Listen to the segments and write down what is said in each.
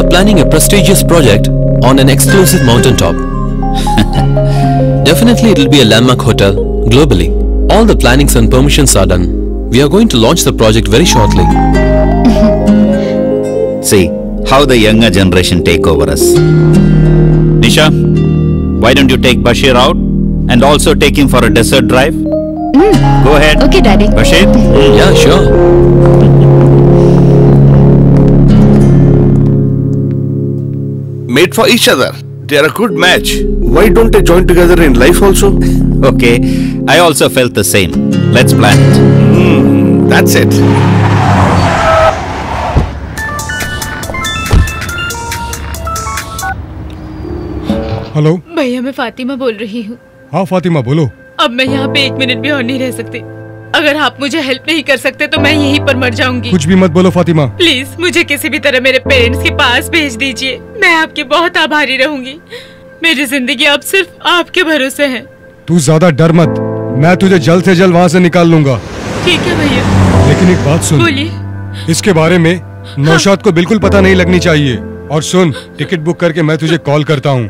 Planning a prestigious project on an exclusive mountaintop. Definitely it'll be a landmark hotel globally. All the plannings and permissions are done. We are going to launch the project very shortly. See how the younger generation take over us. Nisha, why don't you take Bashir out and also take him for a desert drive? Go ahead. Okay, Daddy. Bashir? Yeah, sure. Made for each other. They are a good match. Why don't they join together in life also? Okay, I also felt the same. Let's plan it. That's it. Hello भैया, मैं फातिमा बोल रही हूँ। हाँ फातिमा बोलो। अब मैं यहाँ पे 1 मिनट भी और नहीं रह सकती। अगर आप मुझे हेल्प नहीं कर सकते तो मैं यहीं पर मर जाऊंगी। कुछ भी मत बोलो फातिमा। प्लीज मुझे किसी भी तरह मेरे पेरेंट्स के पास भेज दीजिए। मैं आपकी बहुत आभारी रहूंगी। मेरी जिंदगी अब सिर्फ आपके भरोसे है। तू ज्यादा डर मत, मैं तुझे जल्द से जल्द वहाँ से निकाल लूंगा। ठीक है भैया। लेकिन एक बात सुन। बोलिए। इसके बारे में नौशाद को बिल्कुल पता नहीं लगनी चाहिए। और सुन, टिकट बुक करके मैं तुझे कॉल करता हूँ।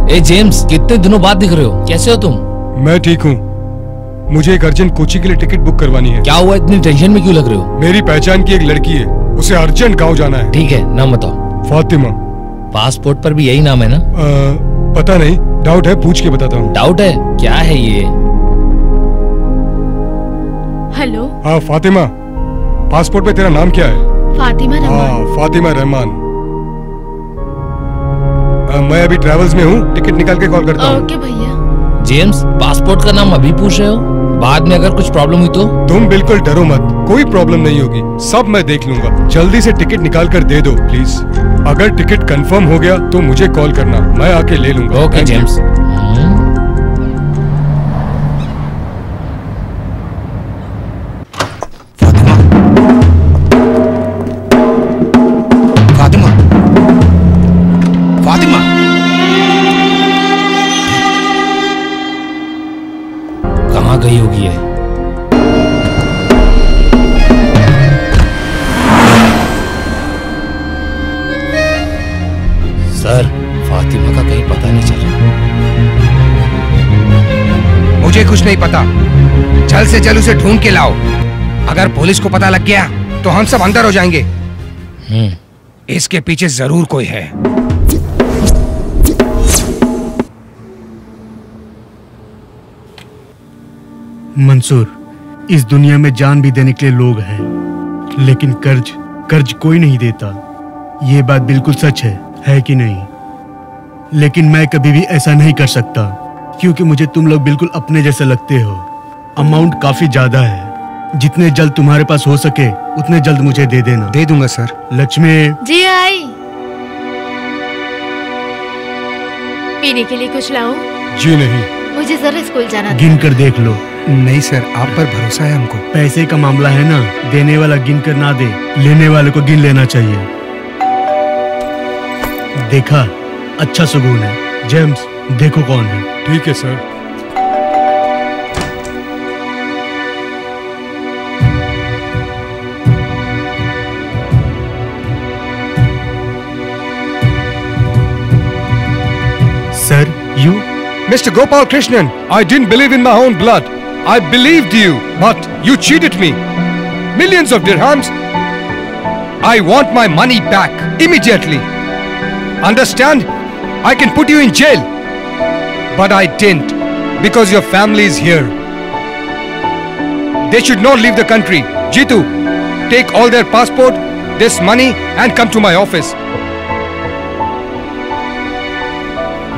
ए जेम्स, कितने दिनों बाद दिख रहे हो? कैसे हो तुम? मैं ठीक हूँ। मुझे एक अर्जेंट कोची के लिए टिकट बुक करवानी है। क्या हुआ, इतनी टेंशन में क्यों लग रहे हो? मेरी पहचान की एक लड़की है, उसे अर्जेंट गाँव जाना है। ठीक है, नाम बताओ। फातिमा। पासपोर्ट पर भी यही नाम है ना? पता नहीं, डाउट है, पूछ के बताता हूँ। डाउट है? क्या है ये? हेलो। हाँ फातिमा, पासपोर्ट पे तेरा नाम क्या है? फातिमा रहमान। हाँ फातिमा रहमान। मैं अभी ट्रेवल्स में हूँ, टिकट निकाल के कॉल करता हूँ। ओके भैया। जेम्स, पासपोर्ट का नाम अभी पूछ रहे हो? बाद में अगर कुछ प्रॉब्लम हुई तो? तुम बिल्कुल डरो मत, कोई प्रॉब्लम नहीं होगी, सब मैं देख लूंगा। जल्दी से टिकट निकाल कर दे दो प्लीज। अगर टिकट कंफर्म हो गया तो मुझे कॉल करना, मैं आके ले लूंगा। Okay James. फातिमा, कहाँ गई होगी ये? सर, फातिमा का कहीं पता नहीं चल रहा। मुझे कुछ नहीं पता। जल्द से जल्द उसे ढूंढ के लाओ। अगर पुलिस को पता लग गया तो हम सब अंदर हो जाएंगे। इसके पीछे जरूर कोई है। मंसूर, इस दुनिया में जान भी देने के लिए लोग हैं, लेकिन कर्ज कोई नहीं देता। ये बात बिल्कुल सच है कि नहीं? लेकिन मैं कभी भी ऐसा नहीं कर सकता, क्योंकि मुझे तुम लोग बिल्कुल अपने जैसे लगते हो। अमाउंट काफी ज्यादा है, जितने जल्द तुम्हारे पास हो सके उतने जल्द मुझे दे देना। दे दूंगा सर। लक्ष्मी जी आई। पीने के लिए कुछ लाओ? जी नहीं, मुझे जरा स्कूल जाना था। गिन कर देख लो। नहीं सर, आप पर भरोसा है हमको। पैसे का मामला है ना, देने वाला गिन कर ना दे, लेने वाले को गिन लेना चाहिए। देखा, अच्छा सुकून है। जेम्स, देखो कौन है। ठीक है सर। Sir, you? मैं Mr. Gopal Krishnan, I didn't believe in my own blood. I believed you, but you cheated me. Millions of dirhams. I want my money back immediately. Understand? I can put you in jail. But I didn't, because your family is here. They should not leave the country. Jitu, take all their passport, this money, and come to my office.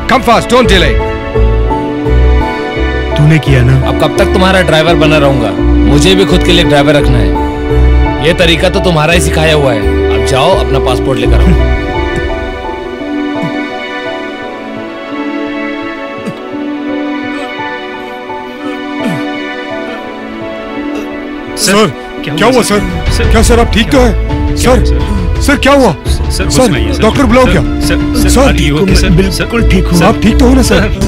Come fast, don't delay. तूने किया ना? अब कब तक तुम्हारा driver बना रहूंगा? मुझे भी खुद के लिए ड्राइवर रखना है। ये तरीका तो तुम्हारा ही सिखाया हुआ है। अब जाओ अपना पासपोर्ट लेकर आओ। सर, क्या हुआ सर? क्या सर आप ठीक तो है? सर क्या हुआ? सर डॉक्टर बुलाओ क्या? सर बिल्कुल ठीक हूँ। आप ठीक तो हो ना सर?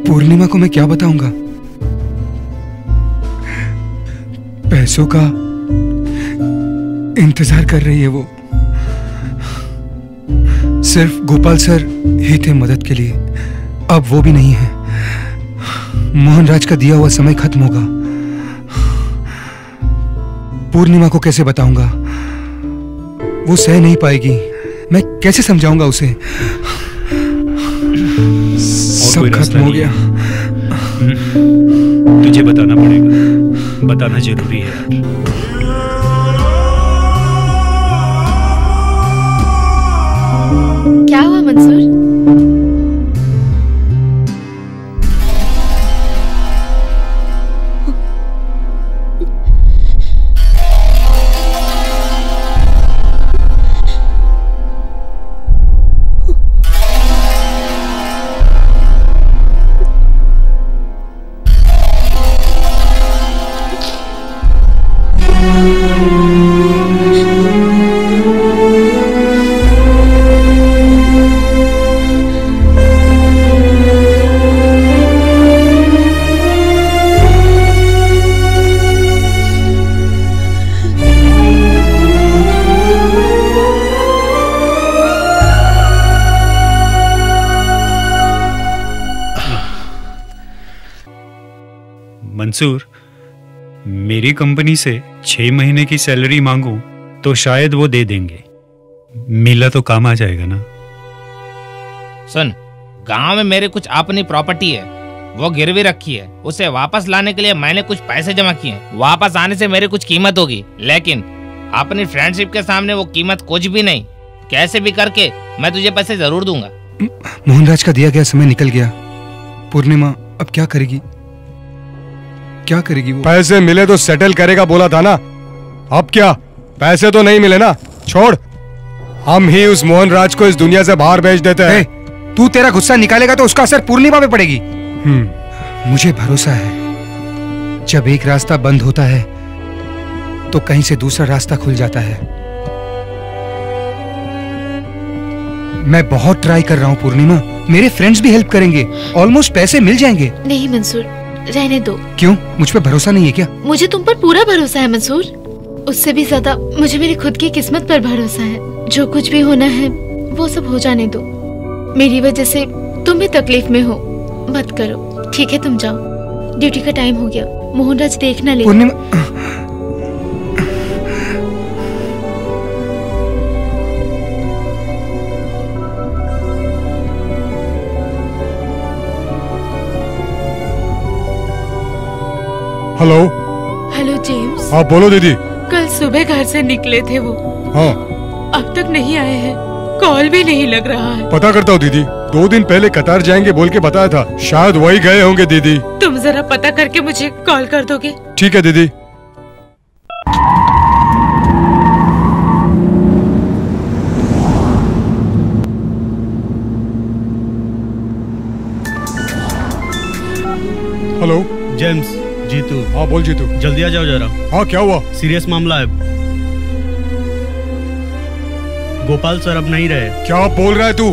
पूर्णिमा को मैं क्या बताऊंगा? पैसों का इंतजार कर रही है वो। सिर्फ गोपाल सर ही थे मदद के लिए, अब वो भी नहीं है। मोहनराज का दिया हुआ समय खत्म होगा। पूर्णिमा को कैसे बताऊंगा? वो सह नहीं पाएगी। मैं कैसे समझाऊंगा उसे? सब खत्म हो गया। तुझे बताना पड़ेगा, बताना जरूरी है। क्या हुआ मंसूर? मंसूर, मेरी कंपनी से 6 महीने की सैलरी मांगूं तो शायद वो दे देंगे। मिला तो काम आ जाएगा ना? सुन, गांव में मेरे कुछ अपनी प्रॉपर्टी है, वो गिरवी रखी है। उसे वापस लाने के लिए मैंने कुछ पैसे जमा किए हैं। वापस आने से मेरी कुछ कीमत होगी, लेकिन अपनी फ्रेंडशिप के सामने वो कीमत कुछ भी नहीं। कैसे भी करके मैं तुझे पैसे जरूर दूंगा। मोहनराज का दिया गया समय निकल गया। पूर्णिमा अब क्या करेगी? क्या करेगी वो? पैसे मिले तो सेटल करेगा बोला था ना। अब क्या? पैसे तो नहीं मिले ना, छोड़। हम ही उस मोहनराज को इस दुनिया से बाहर भेज देते हैं। तू तेरा गुस्सा निकालेगा तो उसका असर पूर्णिमा पे पड़ेगी। मुझे भरोसा है, जब एक रास्ता बंद होता है तो कहीं से दूसरा रास्ता खुल जाता है। मैं बहुत ट्राई कर रहा हूँ पूर्णिमा, मेरे फ्रेंड्स भी हेल्प करेंगे, ऑलमोस्ट पैसे मिल जाएंगे। नहीं मंसूर, रहने दो। क्यों? मुझ पे भरोसा नहीं है क्या? मुझे तुम पर पूरा भरोसा है मंसूर। उससे भी ज्यादा मुझे मेरी खुद की किस्मत पर भरोसा है। जो कुछ भी होना है वो सब हो जाने दो। मेरी वजह से तुम भी तकलीफ में हो, मत करो। ठीक है, तुम जाओ, ड्यूटी का टाइम हो गया। मोहनराज देखना ले। पूर्णिमा, हेलो। Hello James. हाँ बोलो दीदी। कल सुबह घर से निकले थे वो। हाँ। अब तक नहीं आए हैं, कॉल भी नहीं लग रहा है। पता करता हूँ दीदी, 2 दिन पहले कतार जाएंगे बोल के बताया था, शायद वही गए होंगे दीदी। तुम जरा पता करके मुझे कॉल कर दोगे? ठीक है दीदी, हेलो जेम्स, जीतू। हाँ बोल जीतू। जल्दी आ जाओ जरा। हाँ क्या हुआ? सीरियस मामला है। गोपाल सर अब नहीं रहे। क्या बोल रहा है तू?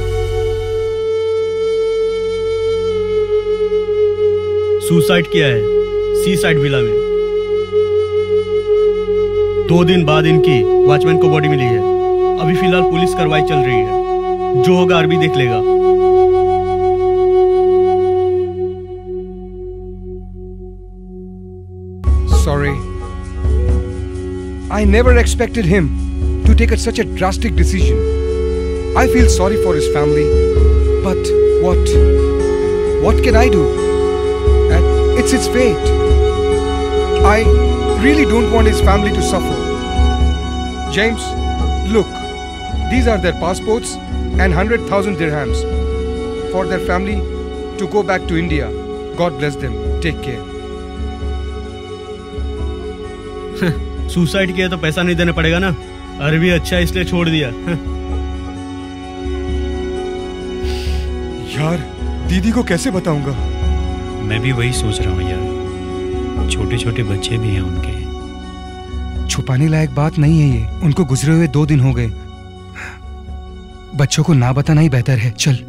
सुसाइड किया है सी साइड विला में। 2 दिन बाद इनकी वॉचमैन को बॉडी मिली है। अभी फिलहाल पुलिस कार्रवाई चल रही है। जो होगा आरबी देख लेगा। Sorry. I never expected him to take such a drastic decision. I feel sorry for his family, but what can I do? And it's his fate. I really don't want his family to suffer. James, look, these are their passports and 100,000 dirhams for their family to go back to India. God bless them. Take care. Suicide किया तो पैसा नहीं देना पड़ेगा ना। अरबी अच्छा इसलिए छोड़ दिया। यार दीदी को कैसे बताऊंगा? मैं भी वही सोच रहा हूँ यार। छोटे छोटे बच्चे भी हैं उनके। छुपाने लायक बात नहीं है ये। उनको गुजरे हुए 2 दिन हो गए। बच्चों को ना बताना ही बेहतर है। चल।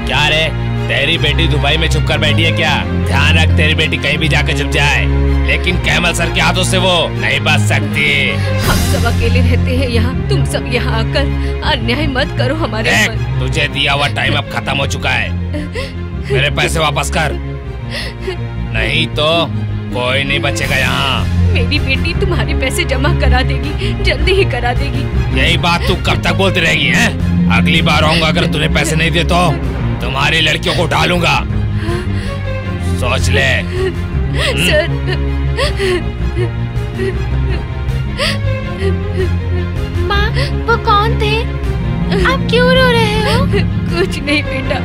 क्या रे, तेरी बेटी दुबई में छुप कर बैठी है क्या? ध्यान रख, तेरी बेटी कहीं भी जाकर छुप जाए, लेकिन कैमल सर के हाथों से वो नहीं बच सकती। हम सब अकेले रहते हैं यहाँ, तुम सब यहाँ आकर अन्याय मत करो हमारे ऊपर। तुझे दिया हुआ टाइम अब खत्म हो चुका है, मेरे पैसे वापस कर, नहीं तो कोई नहीं बचेगा यहाँ। मेरी बेटी तुम्हारे पैसे जमा करा देगी, जल्दी ही करा देगी। यही बात तू कब तक बोलती रहेगी हैं? अगली बार आऊंगा अगर तूने पैसे नहीं दिए तो तुम्हारी लड़कियों को उठालूंगा, सोच ले। सर, माँ, वो कौन थे? आप क्यों रो रहे हो? कुछ नहीं बेटा।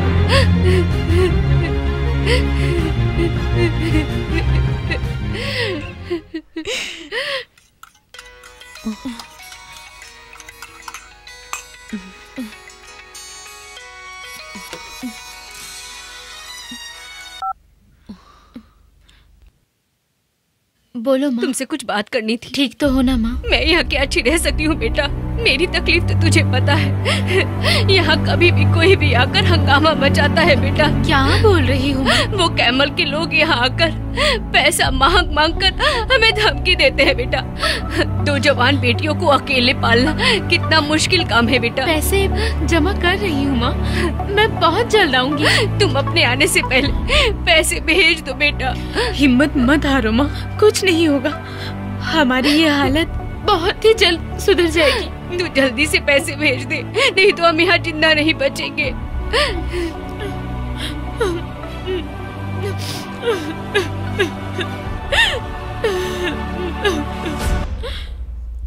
बोलो माँ। तुमसे कुछ बात करनी थी। ठीक तो हो ना माँ? मैं यहाँ क्या अच्छी रह सकती हूँ बेटा? मेरी तकलीफ तो तुझे पता है। यहाँ कभी भी कोई भी आकर हंगामा मचाता है बेटा। क्या बोल रही हूँ? वो कैमल के लोग यहाँ आकर पैसा मांग मांग कर हमें धमकी देते हैं बेटा। 2 जवान बेटियों को अकेले पालना कितना मुश्किल काम है बेटा। पैसे जमा कर रही हूँ माँ, मैं बहुत जल्द आऊंगी। तुम अपने आने से पहले पैसे भेज दो बेटा। हिम्मत मत हारो माँ, कुछ नहीं होगा। हमारी ये हालत बहुत ही जल्द सुधर जाएगी। तू जल्दी से पैसे भेज दे, नहीं तो हम यहाँ जिंदा नहीं बचेंगे।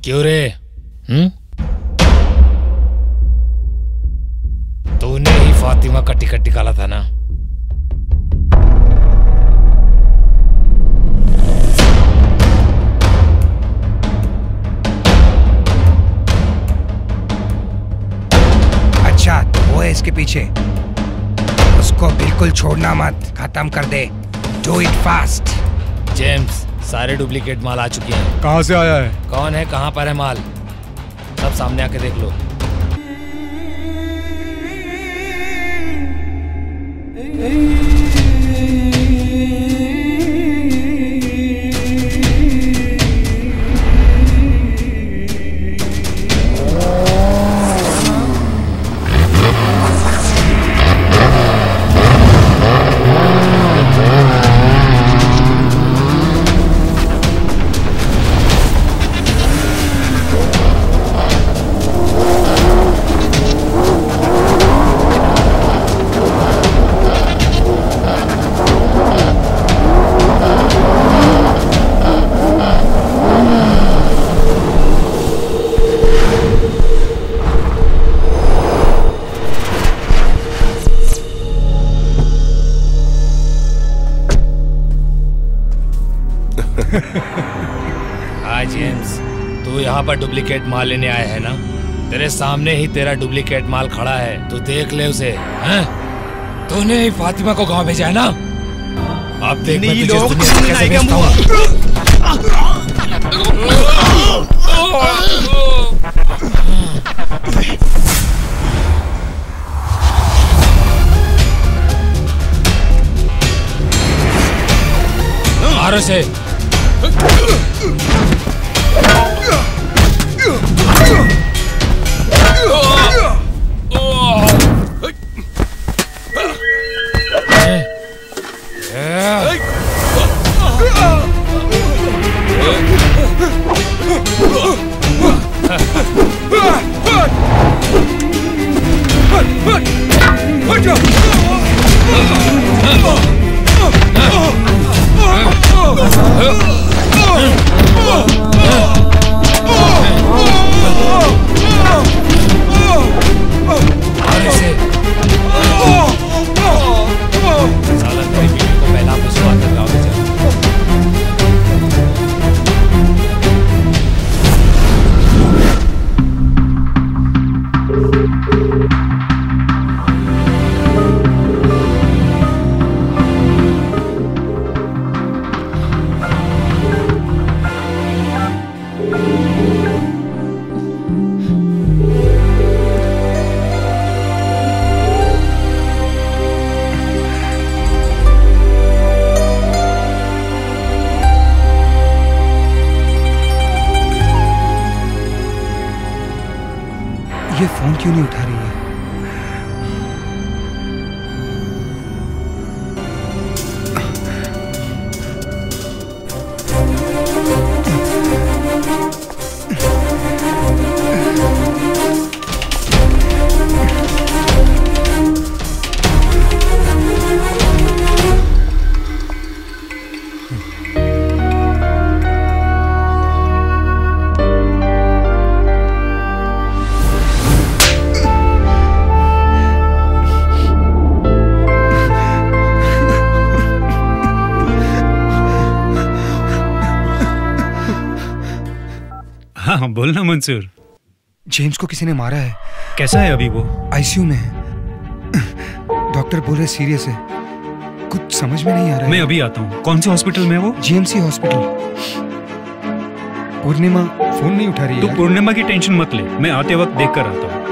क्यों रे? तूने ही फातिमा का टिकट निकाला था ना? अच्छा, तो वो है इसके पीछे। उसको बिल्कुल छोड़ना मत, खत्म कर दे। Do it fast. जेम्स, सारे डुप्लीकेट माल आ चुके हैं। कहाँ से आया है? कौन है, कहाँ पर है माल? सब सामने आके देख लो। हाँ जेम्स, तू यहाँ पर डुप्लीकेट माल लेने आया है ना? तेरे सामने ही तेरा डुप्लीकेट माल खड़ा है, तू देख ले उसे। हैं? तूने ही फातिमा को गांव भेजा है ना? अब देख मैं तुझे इस दुनिया से कैसे भेजता हूँ। मारो से। ये फोन क्यों नहीं उठा रही है? हाँ बोलना मंसूर। जेम्स को किसी ने मारा है। कैसा है अभी वो? आईसीयू में है। डॉक्टर बोल रहे सीरियस है। कुछ समझ में नहीं आ रहा है। मैं अभी आता हूँ। कौन से हॉस्पिटल में है वो? GMC hospital. पूर्णिमा फोन नहीं उठा रही है। तू पूर्णिमा की टेंशन मत ले, मैं आते वक्त देख कर आता हूँ।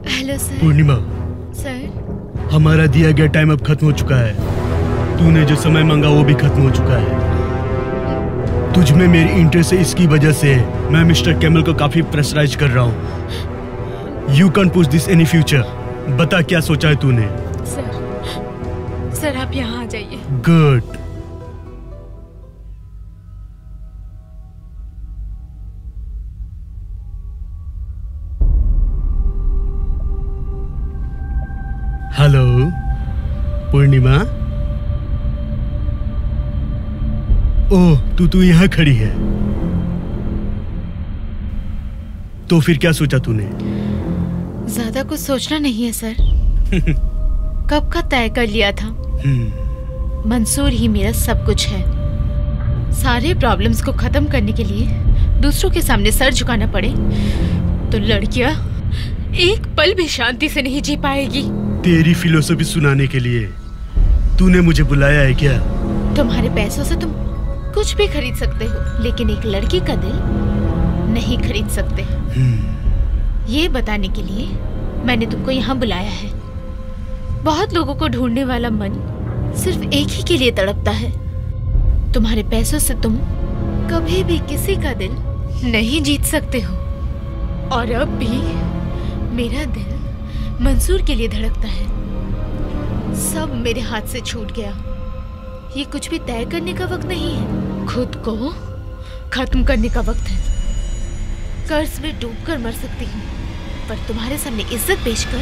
Hello sir. पूर्णिमा, सर हमारा दिया गया टाइम अब खत्म हो चुका है। तूने जो समय मांगा वो भी खत्म हो चुका है। तुझ में मेरी इंटरेस्ट है, इसकी वजह से मैं मिस्टर कैमल को काफी प्रेशराइज कर रहा हूँ। You can push this any future. बता क्या सोचा है तूने? सर आप यहाँ आ जाइए। गुड। हेलो पूर्णिमा। ओह, तू यहाँ खड़ी है। तो फिर क्या सोचा तूने? ज्यादा कुछ सोचना नहीं है सर। कब का तय कर लिया था। मंसूर ही मेरा सब कुछ है। सारे प्रॉब्लम्स को खत्म करने के लिए दूसरों के सामने सर झुकाना पड़े तो लड़कियां एक पल भी शांति से नहीं जी पाएगी। तेरी फिलोसफी सुनाने के लिए तूने मुझे बुलाया है क्या? तुम्हारे पैसों से तुम कुछ भी खरीद सकते हो, लेकिन एक लड़की का दिल नहीं खरीद सकते। ये बताने के लिए मैंने तुमको यहाँ बुलाया है। बहुत लोगों को ढूंढने वाला मन सिर्फ एक ही के लिए तड़पता है। तुम्हारे पैसों से तुम कभी भी किसी का दिल नहीं जीत सकते हो। और अब भी मेरा दिल मंसूर के लिए धड़कता है। सब मेरे हाथ से छूट गया। ये कुछ भी तय करने का वक्त नहीं है, खुद को खत्म करने का वक्त है। कर्ज में डूबकर मर सकती हूँ, पर तुम्हारे सामने इज्जत बेचकर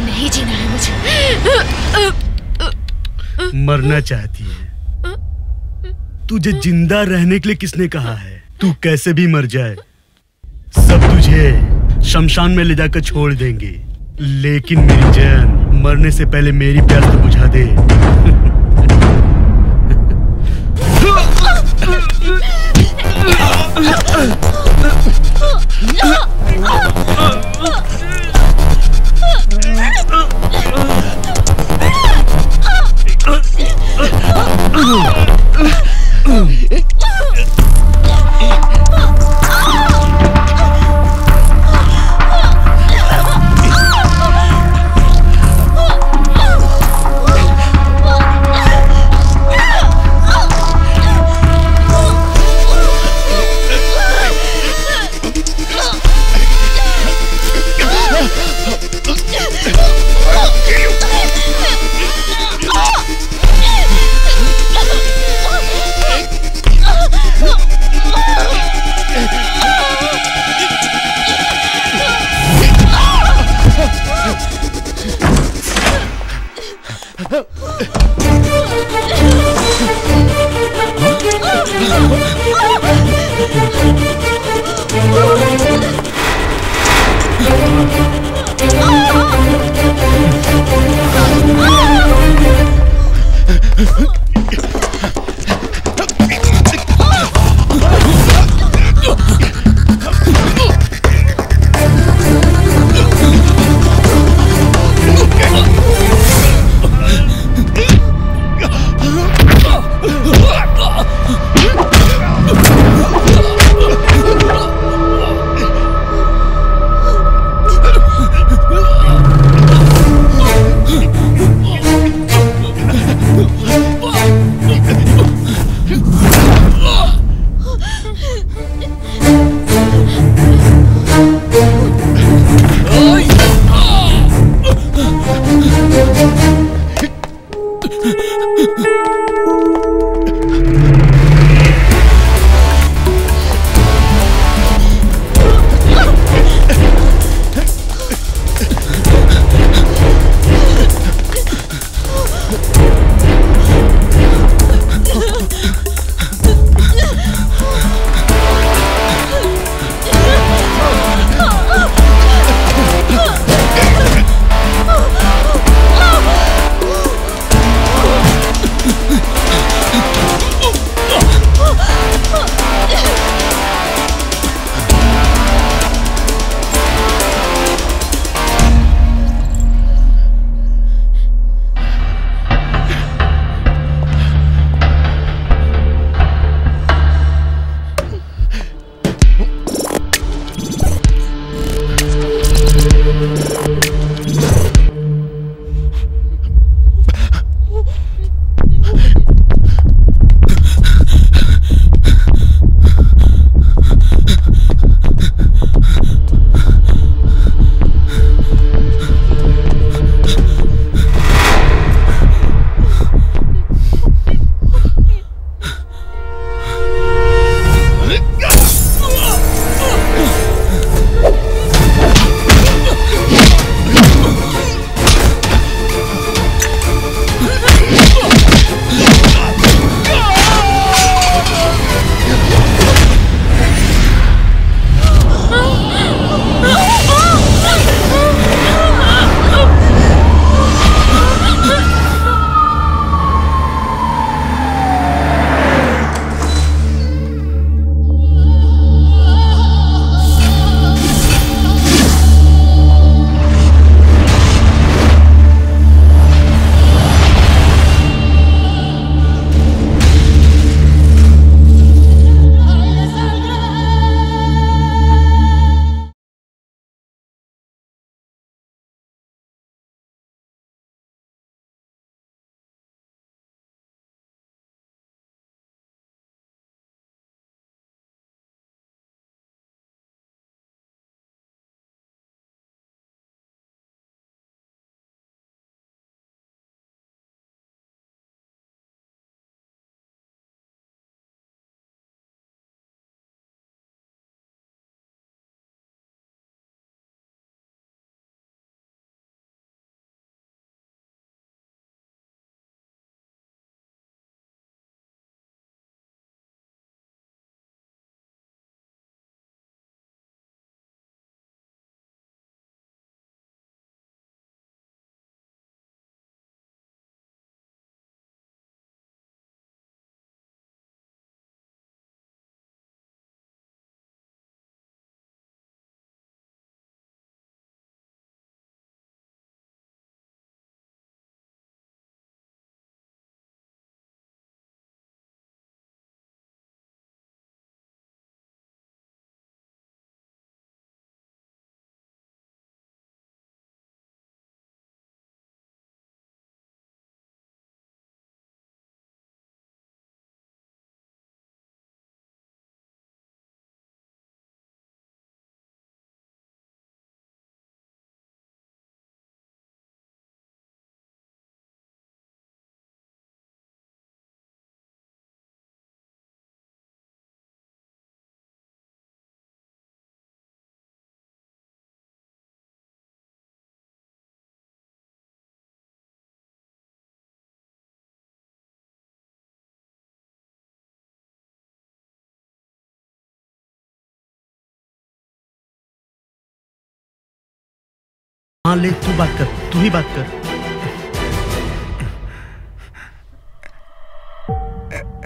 नहीं जीना है मुझे। मरना चाहती है? तुझे जिंदा रहने के लिए किसने कहा है? तू कैसे भी मर जाए, सब तुझे शमशान में ले जाकर छोड़ देंगे। लेकिन मेरी जान, मरने से पहले मेरी प्यास तो बुझा दे। हाँ ले, तू बात कर, तू ही बात कर।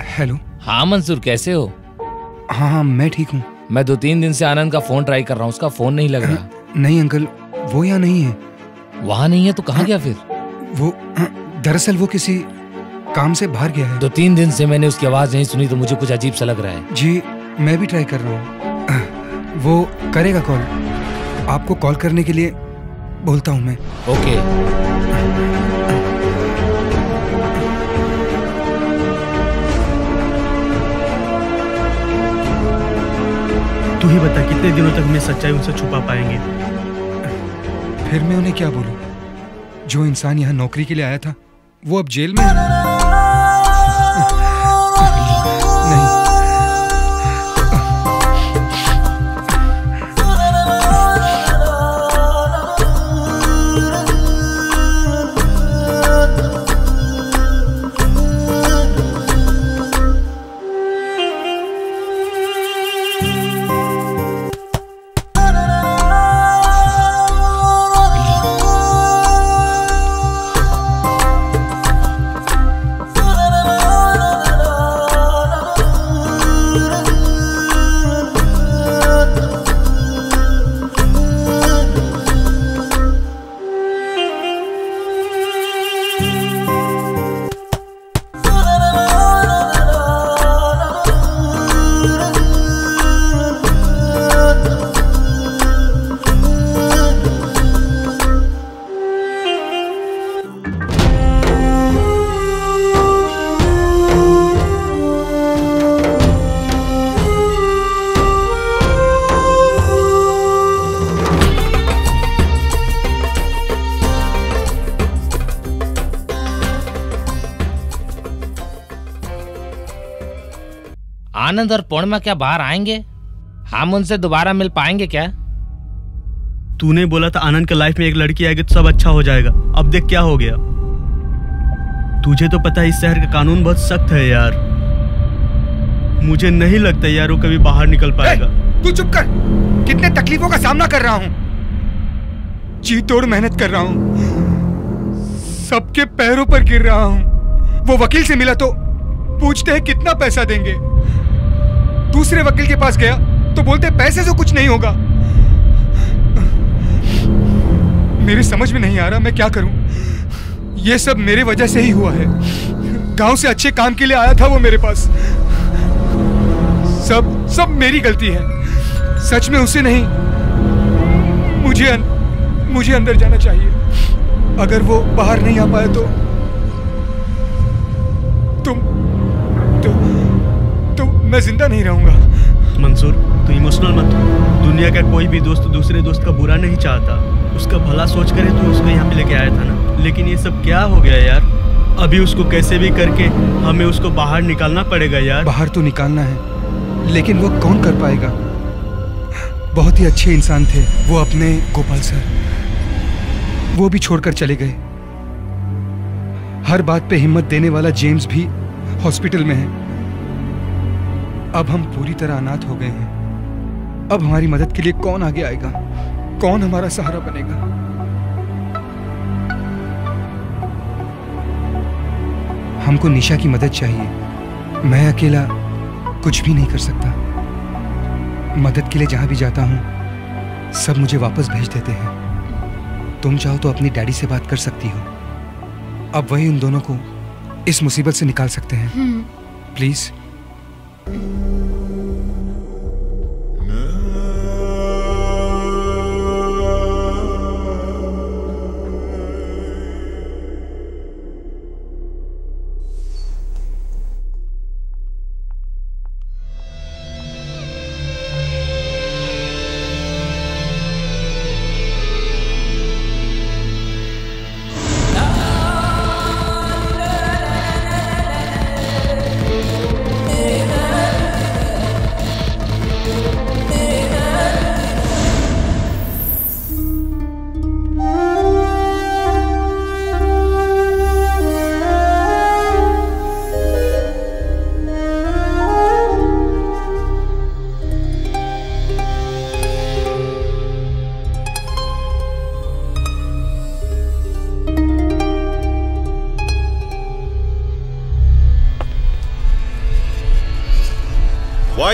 हेलो। हाँ मंसूर, कैसे हो? हाँ हाँ मैं ठीक हूँ। मैं 2-3 दिन से आनंद का फोन ट्राई कर रहा हूँ, उसका फोन नहीं लग रहा। नहीं अंकल, वो यहाँ नहीं है। वहाँ नहीं है तो कहाँ गया फिर? वो दरअसल वो किसी काम से बाहर गया है। 2-3 दिन से मैंने उसकी आवाज नहीं सुनी तो मुझे कुछ अजीब सा लग रहा है। जी मैं भी ट्राई कर रहा हूँ। वो करेगा कॉल, आपको कॉल करने के लिए बोलता हूँ मैं। ओके। तू ही बता कितने दिनों तक मैं सच्चाई उनसे छुपा पाएंगे? फिर मैं उन्हें क्या बोलूं? जो इंसान यहाँ नौकरी के लिए आया था वो अब जेल में है। नहीं। आनंद और पूर्णिमा क्या बाहर आएंगे? हम उनसे दोबारा मिल पाएंगे क्या? तूने बोला था आनंद के लाइफ में एक लड़की आएगी तो सब अच्छा हो जाएगा। अब देख क्या हो गया। तुझे तो पता है इस शहर का कानून बहुत सख्त है यार। मुझे नहीं लगता यार वो कभी बाहर निकल पाएगा। तू चुप कर। कितने तकलीफों का सामना कर रहा हूँ, जी तोड़ मेहनत कर रहा हूँ, सबके पैरों पर गिर रहा हूँ। वो वकील से मिला तो पूछते हैं कितना पैसा देंगे। दूसरे वकील के पास गया तो बोलते पैसे से कुछ नहीं होगा। मेरे समझ में नहीं आ रहा मैं क्या करूं। ये सब मेरे वजह से ही हुआ है। गांव से अच्छे काम के लिए आया था वो मेरे पास। सब मेरी गलती है। सच में उसे नहीं, मुझे अंदर जाना चाहिए। अगर वो बाहर नहीं आ पाया तो मैं जिंदा नहीं रहूंगा। मंसूर तू इमोशनल मत हो। दुनिया का कोई भी दोस्त दूसरे दोस्त का बुरा नहीं चाहता। उसका भला सोच करे तो उसको यहाँ पे लेके आया था ना। लेकिन ये सब क्या हो गया यार। अभी उसको कैसे भी करके हमें उसको बाहर निकालना पड़ेगा यार। बाहर तो निकालना है लेकिन वो कौन कर पाएगा। बहुत ही अच्छे इंसान थे वो अपने गोपाल सर, वो भी छोड़कर चले गए। हर बात पे हिम्मत देने वाला जेम्स भी हॉस्पिटल में है। अब हम पूरी तरह अनाथ हो गए हैं। अब हमारी मदद के लिए कौन आगे आएगा, कौन हमारा सहारा बनेगा। हमको निशा की मदद चाहिए। मैं अकेला कुछ भी नहीं कर सकता। मदद के लिए जहां भी जाता हूं सब मुझे वापस भेज देते हैं। तुम चाहो तो अपनी डैडी से बात कर सकती हो। अब वही उन दोनों को इस मुसीबत से निकाल सकते हैं। Please.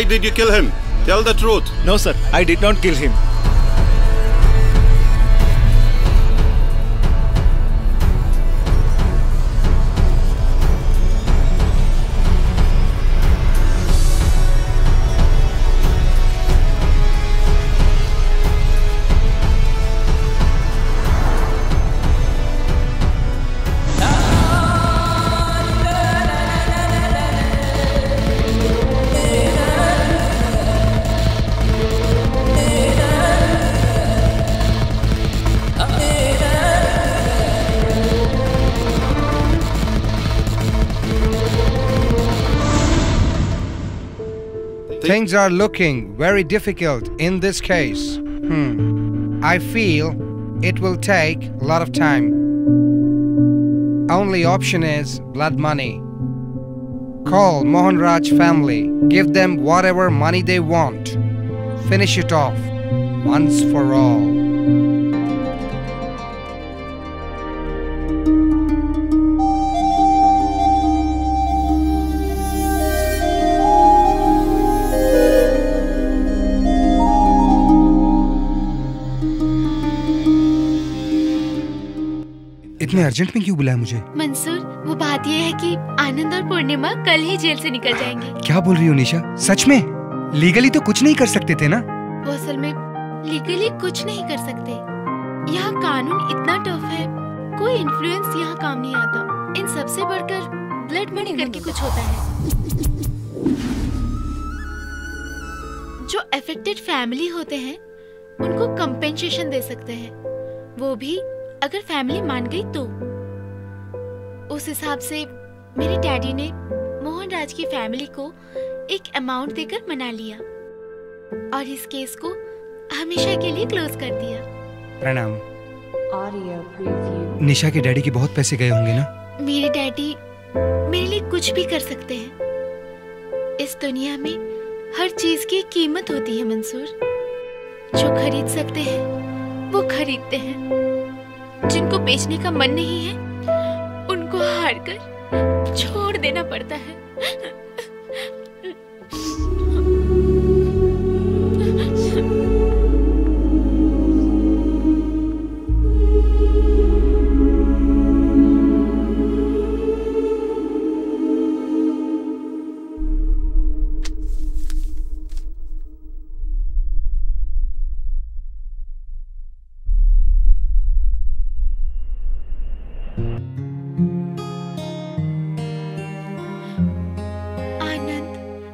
Why did you kill him? Tell the truth. No, sir. I did not kill him. Things are looking very difficult in this case. I feel it will take a lot of time. Only option is blood money. Call Mohan Raj family. Give them whatever money they want. Finish it off once for all. इतने urgent में क्यों बुलाया मुझे? मंसूर, वो बात ये है कि आनंद और पूर्णिमा कल ही जेल से निकल जाएंगे। क्या बोल रही हो निशा? सच में? लीगली तो कुछ नहीं कर सकते थे ना? वो असल में लीगली कुछ नहीं कर सकते। यहाँ कानून इतना टफ है, कोई इन्फ्लुएंस यहाँ काम नहीं आता। इन सबसे बढ़कर ब्लड मनी करके कुछ होता है। जो अफेक्टेड फैमिली होते हैं उनको कंपेंसेशन दे सकते हैं, वो भी अगर फैमिली मान गई तो। उस हिसाब से मेरे डैडी ने मोहन राज की फैमिली को एक अमाउंट देकर मना लिया और इस केस को हमेशा के लिए क्लोज कर दिया। प्रणाम। निशा के डैडी के बहुत पैसे गए होंगे ना? मेरे डैडी मेरे लिए कुछ भी कर सकते हैं। इस दुनिया में हर चीज की कीमत होती है मंसूर। जो खरीद सकते हैं वो खरीदते हैं, जिनको बेचने का मन नहीं है उनको हार कर छोड़ देना पड़ता है।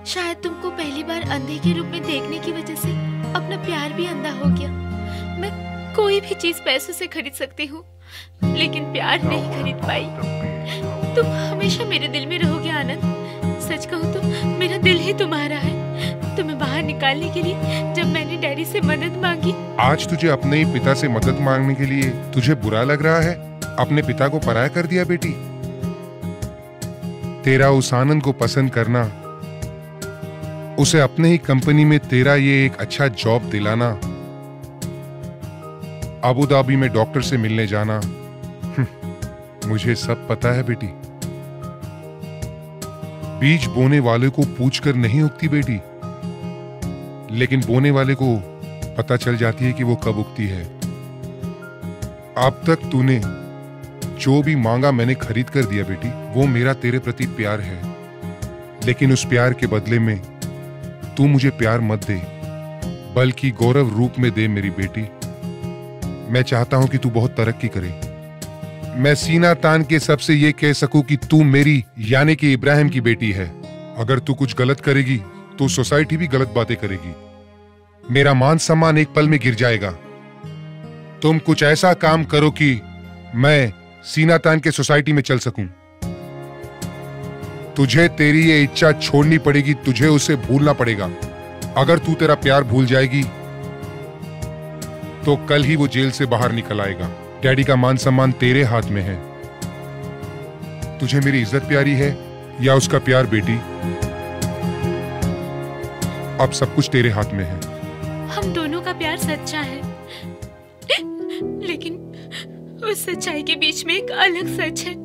शायद तुमको पहली बार अंधे के रूप में देखने की वजह से अपना प्यार भी अंधा हो गया। मैं कोई भी चीज पैसों से खरीद सकती हूँ, लेकिन प्यार नहीं खरीद पाई। तुम हमेशा मेरे दिल में रहोगे आनंद। सच कहूँ तो मेरा दिल ही तुम्हारा है। तुम्हें बाहर निकालने के लिए जब मैंने डैडी से मदद मांगी, आज तुझे अपने ही पिता से मदद मांगने के लिए तुझे बुरा लग रहा है? अपने पिता को पराया कर दिया बेटी। तेरा उस आनंद को पसंद करना, उसे अपने ही कंपनी में तेरा ये एक अच्छा जॉब दिलाना, अबू धाबी में डॉक्टर से मिलने जाना, मुझे सब पता है बेटी। बीज बोने वाले को पूछकर नहीं उगती बेटी, लेकिन बोने वाले को पता चल जाती है कि वो कब उगती है। अब तक तूने जो भी मांगा मैंने खरीद कर दिया बेटी। वो मेरा तेरे प्रति प्यार है, लेकिन उस प्यार के बदले में तू मुझे प्यार मत दे, बल्कि गौरव रूप में दे मेरी बेटी। मैं चाहता हूं कि तू बहुत तरक्की करे। मैं सीना तान के सबसे ये कह सकूं कि तू मेरी यानी कि इब्राहिम की बेटी है। अगर तू कुछ गलत करेगी तो सोसाइटी भी गलत बातें करेगी। मेरा मान सम्मान एक पल में गिर जाएगा। तुम कुछ ऐसा काम करो कि मैं सीना तान के सोसाइटी में चल सकूं। तुझे तेरी ये इच्छा छोड़नी पड़ेगी, तुझे उसे भूलना पड़ेगा। अगर तू तेरा प्यार भूल जाएगी तो कल ही वो जेल से बाहर निकल आएगा। डैडी का मान सम्मान तेरे हाथ में है। तुझे मेरी इज्जत प्यारी है या उसका प्यार बेटी? अब सब कुछ तेरे हाथ में है। हम दोनों का प्यार सच्चा है, लेकिन उस सच्चाई के बीच में एक अलग सच है,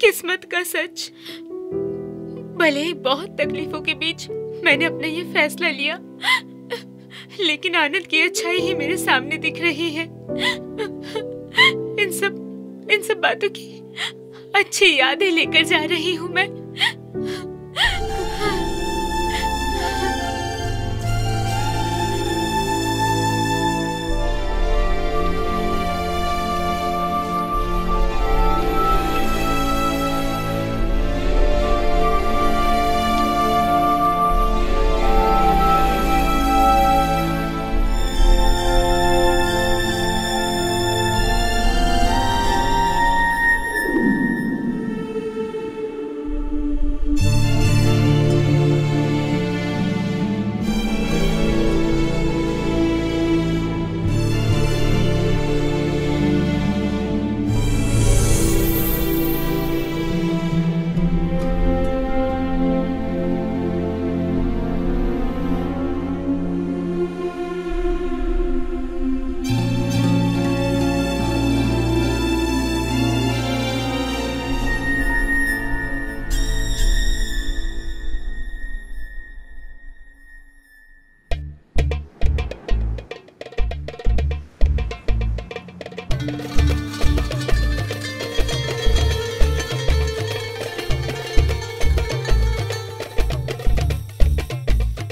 किस्मत का सच। भले ही बहुत तकलीफों के बीच मैंने अपना ये फैसला लिया, लेकिन आनंद की अच्छाई ही मेरे सामने दिख रही है। इन सब बातों की अच्छी यादें लेकर जा रही हूँ मैं।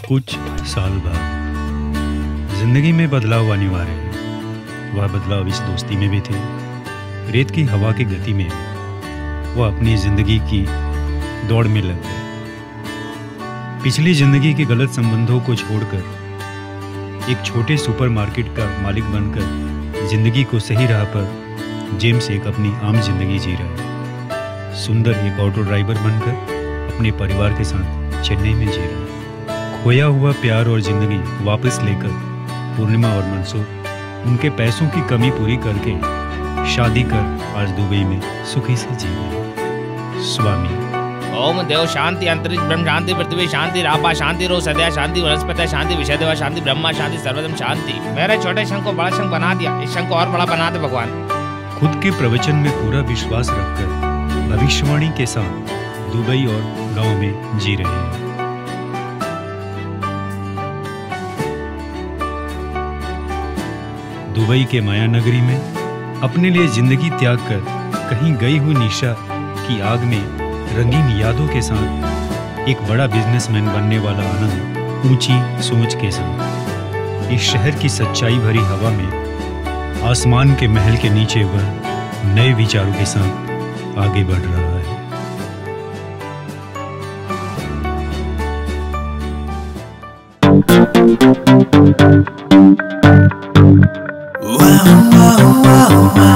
कुछ साल बाद जिंदगी में बदलाव अनिवार्य है। वह बदलाव इस दोस्ती में भी थे। रेत की हवा की गति में वह अपनी जिंदगी की दौड़ में लग गए। पिछली जिंदगी के गलत संबंधों को छोड़कर एक छोटे सुपरमार्केट का मालिक बनकर जिंदगी को सही राह पर जेम्स एक अपनी आम जिंदगी जी रहा है। सुंदर एक ऑटो ड्राइवर बनकर अपने परिवार के साथ चेन्नई में जी रहा है। खोया हुआ प्यार और जिंदगी वापस लेकर पूर्णिमा और मंसूर उनके पैसों की कमी पूरी करके शादी कर आज दुबई में सुखी से जी रहे। स्वामी ओम देव शांति, अंतरिक्ष ब्रह्म शांति, पृथ्वी शांति, रापा शांति, रो सद्या शांति, वनस्पति शांति, विषयदेवा शांति, ब्रह्मा शांति, सर्वदम शांति। मेरे छोटे शंख को बड़ा शंख बना दिया, इस शंख को और बड़ा बना दे भगवान। खुद के प्रवचन में पूरा विश्वास रखकर भविष्यवाणी के साथ दुबई और गांव में जी रहे हैं। दुबई के माया नगरी में अपने लिए जिंदगी त्याग कर कहीं गई हुई निशा की आग में रंगीन यादों के साथ एक बड़ा बिजनेसमैन बनने वाला आनंद ऊंची सोच के साथ इस शहर की सच्चाई भरी हवा में आसमान के महल के नीचे वह नए विचारों के साथ आगे बढ़ रहा है। Wow, wow, wow, wow.